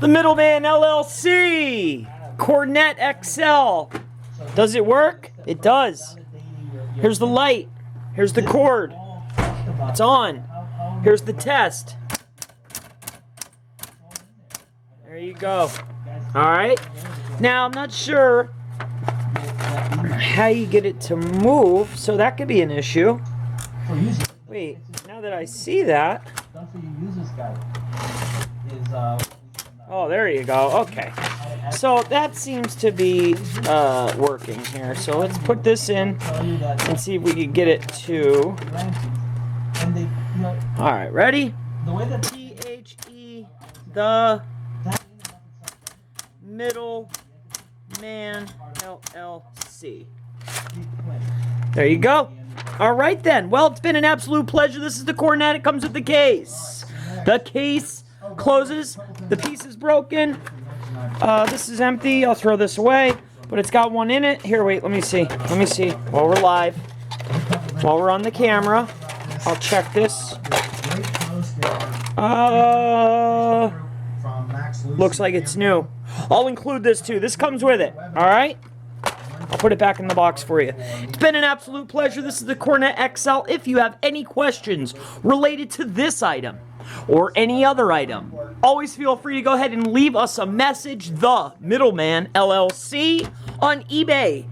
The Middleman LLC Coronet XL. Does it work? It does. Here's the light. Here's the cord. It's on. Here's the test. There you go. Alright. Now, I'm not sure how you get it to move, so that could be an issue. Wait, now that I see that. Oh, there you go. Okay. So that seems to be working here. So let's put this in and see if we can get it to. Alright, ready? THE, the Middleman LLC. There you go. Alright then. Well, it's been an absolute pleasure. This is the Coronet. It comes with the case. The case closes. The piece is broken. This is empty. I'll throw this away. But it's got one in it. Here, wait. Let me see. Let me see. While we're live. While we're on the camera. I'll check this. Looks like it's new. I'll include this too. This comes with it. Alright? I'll put it back in the box for you. It's been an absolute pleasure. This is the Coronet XL. If you have any questions related to this item or any other item, always feel free to go ahead and leave us a message. The Middleman LLC on eBay.com.